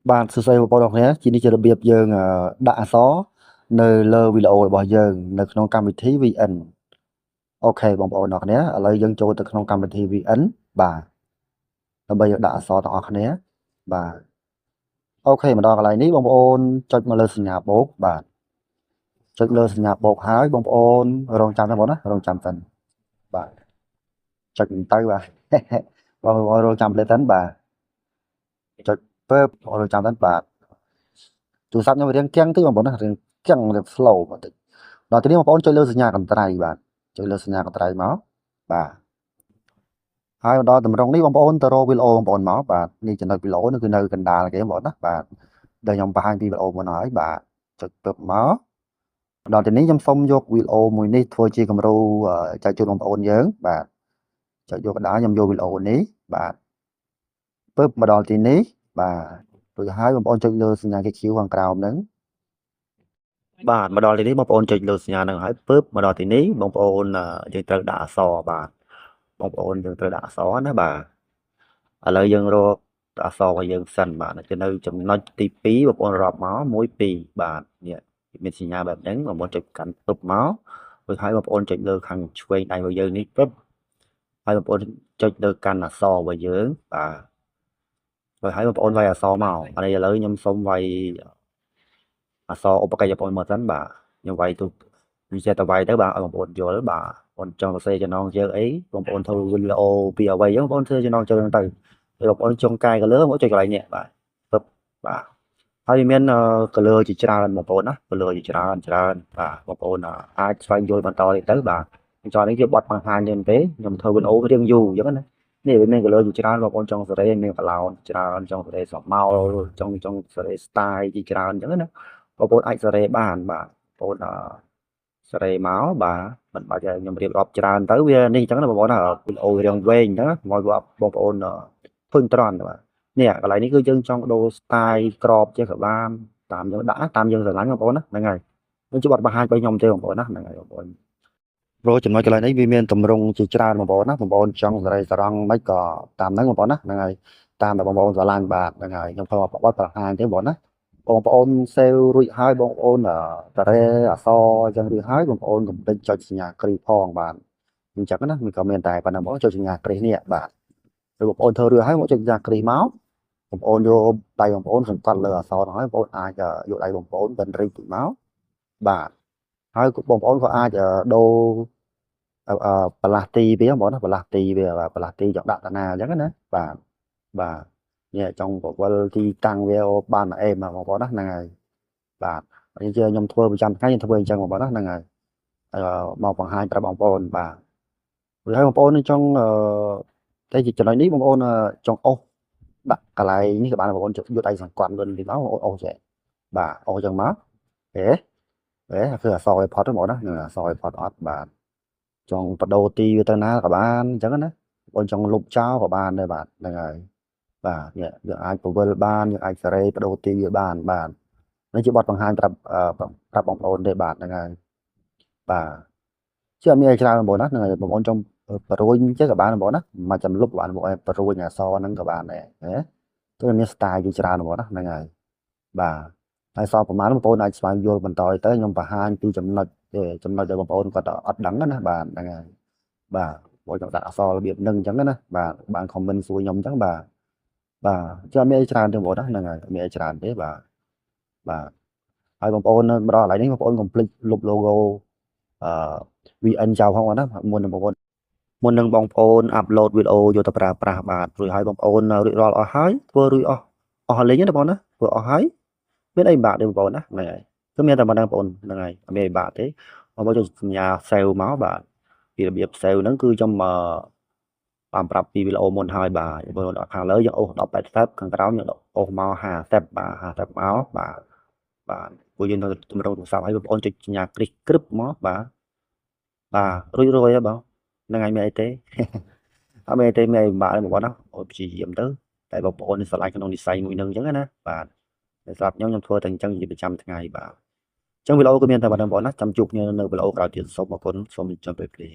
Bạn sơ sơ bộ đọc nhé, chỉ đi chơi biệt dương đã xó nơi lơ videoរបស់យើងនៅក្នុងកម្មវិធី VN អូខេបងប្អូនអរគ្នាឥឡូវយើងចូលទៅក្នុងកម្មវិធី VN បាទដើម្បីយកដាក់អក្សរទាំងអស់គ្នាបាទអូខេមកដល់កន្លែងនេះបងប្អូនចុចមកលើសញ្ញាបូកបាទចុចលើសញ្ញាបូកហើយបងប្អូនរងចាំទៅបងណារងចាំសិនបាទចុចទៅបាទ បងប្អូនរងចាំលេសិនបាទចុចពើបងប្អូនរងចាំសិនបាទទូរស័ព្ទខ្ញុំរៀងគាំងតិចបងប្អូនណារៀងគាំងរៀង slow បន្តិចដល់ទីនេះបងប្អូនចុចលើសញ្ញាកន្ត្រៃបាទចុចលើសញ្ញាកន្ត្រៃមកបាទហើយដល់តម្រងនេះបងប្អូនទៅរកវីដេអូបងប្អូនមកបាទនេះចំណុចវីដេអូនេះគឺនៅកណ្ដាលគេបងប្អូនណាបាទដែលខ្ញុំបង្ហាញពីវីដេអូមុនហើយបាទចុចពឹបមកដល់ទីនេះខ្ញុំសូមយកវីដេអូមួយនេះធ្វើជាគំរូចែកជូនបងប្អូនយើងបាទចុចយកកណ្ដាលខ្ញុំយកវីដេអូនេះបាទពឹបមកដល់ទីនេះបាទរួចហើយបងប្អូនចុចលើសញ្ញាគេ Q ខាងក្រោមហ្នឹងបាទមកដល់ទីនេះបងប្អូនចុចលើសញ្ញាហ្នឹងហើយពឹបមកដល់ទីនេះបងប្អូនយើងត្រូវដាក់អក្សរបាទបងប្អូនយើងត្រូវដាក់អក្សរណាបាទឥឡូវយើងរកអក្សររបស់យើងសិនបាទនៅចំណុចទី2បងប្អូនរាប់មក1 2បាទនេះមានសញ្ញាបែបហ្នឹងបងប្អូនចុចកាន់ពឹបមករួចហើយបងប្អូនចុចលើខាងឆ្វេងដៃរបស់យើងនេះពឹបហើយបងប្អូនចុចលើកាន់អក្សររបស់យើងបាទរួចហើយបងប្អូនវាយអក្សរមកឥឡូវខ្ញុំសូមវាយអក្សរឧបកិច្ចបងប្អូនមកសិនបាទខ្ញុំវាយទូវាចេះតែវាយទៅបាទឲ្យបងប្អូនយល់បាទបងចង់សរសេរចំណងជើងអីបងប្អូនធ្វើវីដេអូពីអ្វីហ្នឹងបងប្អូនធ្វើចំណងជើងហ្នឹងទៅបងប្អូនចុងកាយ color មកចុចកន្លែងនេះបាទពឹបបាទហើយមាន color ជាច្រើនបងប្អូនណា color ជាច្រើនបាទបងប្អូនអាចស្វែងយល់បន្តទៀតទៅបាទចង់នេះជាបទបង្ហាញទេខ្ញុំធ្វើវីដេអូរៀងយូរអញ្ចឹងណានេះវាមាន color ជាច្រើនបងប្អូនចង់សរសេរមាន cloud ច្រើនចង់សរសេរស្រមោលចង់សរសេរ style ជាច្រើនអញ្ចឹងណាបងប្អូនអាចសរសេរបានបាទបងប្អូនសរសេរមកបាទមិនបាច់ឲ្យខ្ញុំរៀបរាប់ច្រើនទៅវានេះអញ្ចឹងណាបងប្អូនណាវីដេអូរៀងវែងអញ្ចឹងមកបងប្អូនភុញត្រង់បាទនេះកន្លែងនេះគឺយើងចង់ដូរ style ក្របចេះក៏បានតាមយើងដាក់តាមយើងស្រឡាញ់បងប្អូនណាហ្នឹងហើយនេះជាបទបង្ហាញរបស់ខ្ញុំទេបងប្អូនណាហ្នឹងហើយបងប្អូនព្រោះចំណុចកន្លែងនេះវាមានតម្រង់ជាច្រើនបងប្អូនណាបងប្អូនចង់សរសេរត្រង់មិនក៏តាមហ្នឹងបងប្អូនណាហ្នឹងហើយតាមតែបងប្អូនស្រឡាញ់បាទហ្នឹងហើយខ្ញុំធ្វើបទបង្ហាញទេបងប្អូនណាបងប្អូនសេវរួចហើយបងប្អូនតរ៉េអក្សរអញ្ចឹងរួចហើយបងប្អូនកុំភ្លេចចុចសញ្ញាគ្រីផងបាទអញ្ចឹងណាมันក៏មានតែប៉ុណ្ណឹងបងចុចសញ្ញាគ្រីនេះបាទឬបងប្អូនធ្វើរួចហើយមកចុចសញ្ញាគ្រីមកបងប្អូនយកដៃបងប្អូនសង្កត់លើអក្សរហ្នឹងហើយបងប្អូនអាចយកដៃបងប្អូនបិទរីកតិចមកបាទហើយបងប្អូនក៏អាចដូរបន្លាស់ទីវាបងប្អូនណាបន្លាស់ទីវាបាទបន្លាស់ទីចង់ដាក់តាណាអញ្ចឹងណាបាទនេះចង់ពវល់ទីតាំងវាបានមកអេមបងប្អូនណាហ្នឹងហើយបាទនេះជាខ្ញុំធ្វើប្រចាំថ្ងៃខ្ញុំធ្វើអញ្ចឹងបងប្អូនណាហ្នឹងហើយមកបង្ហាញប្រាប់បងប្អូនបាទរួចហើយបងប្អូនចង់តែចំណុចនេះបងប្អូនចង់អូសដាក់កន្លែងនេះក៏បានបងប្អូនយកដៃសង្កត់លុនទីមកអូសចេះបាទអូសអញ្ចឹងមកហេគឺអក្សរឲ្យផុតហ្មងណានឹងអក្សរឲ្យផុតអត់បាទចង់បដូរទីវាទៅណាក៏បានអញ្ចឹងណាបងចង់លុបចោលក៏បានដែរបាទហ្នឹងហើយបាទយើងអាចពវិលបានយើងអាចសេរីបដូរទីវាបានបាទនេះជាបទបង្ហាញប្រាប់បងប្អូនទេបាទហ្នឹងហើយបាទជាអត់មានអីច្រើនបងប្អូនណាហ្នឹងហើយបងប្អូនចង់បរួញចេះក៏បានបងប្អូនណាមកចាំលុបក៏បានបងប្អូនបរួញអក្សរហ្នឹងក៏បានដែរណាគឺមាន style ជាច្រើនបងប្អូនណាហ្នឹងហើយបាទហើយសល់ប្រហែលបងប្អូនអាចស្វែងយល់បន្តទៅខ្ញុំបង្ហាញពីចំណុចដែលបងប្អូនគាត់អត់ដឹងណាបាទហ្នឹងហើយបាទបងចង់ដាក់អក្សររបៀបហ្នឹងអញ្ចឹងណាបាទបាន comment សួរខ្ញុំអញ្ចឹងបាទchứអត់មានអីច្រើនទេបងប្អូនណាហ្នឹងហើយអត់មានអីច្រើនទេបាទហើយបងប្អូនមកដល់កន្លែងនេះបងប្អូនកុំភ្លេចលុប logo អឺ VN ចោលផងបងណាមុននឹងបងប្អូនអាប់ឡូតវីដេអូយកទៅប្រើប្រាស់បាទរួចហើយបងប្អូនរួចរាល់អស់ហើយធ្វើរួចអស់លេងណាបងណាធ្វើអស់ហើយមានអីបាក់ទេបងប្អូនណាហ្នឹងហើយគឺមានតែប៉ុណ្្នឹងបងប្អូនហ្នឹងហើយអត់មានអីបាក់ទេបងប្អូនចុចសញ្ញា save មកបាទពីរបៀប save ហ្នឹងគឺខ្ញុំបានប្រាប់ពីវីដេអូមុនហើយបាទបងប្អូនខាងលើយើងអូស10 step ខាងក្រោមយើងអូសមក50 step បាទ50 step មកបាទពួកយើងនៅតម្រងទូរស័ព្ទឲ្យបងប្អូនចុចសញ្ញាគ្រីសក្រឹបមកបាទរួចហើយបងហ្នឹងហើយមានអីទេអត់មានអីទេមានអីបាក់ទេបងប្អូនណាអូព្យាយាមទៅតែបងប្អូនស្រឡាញ់ក្នុងនិស្ស័យមួយនឹងអញ្ចឹងណាបាទសម្រាប់ខ្ញុំធ្វើតែអញ្ចឹងជាប្រចាំថ្ងៃបាទអញ្ចឹងវីដេអូក៏មានតែប៉ុណ្្នឹងបងប្អូនណាចាំជួបគ្នានៅវីដេអូក្រោយទៀតសូមអរគុណសូមជម្រាបលា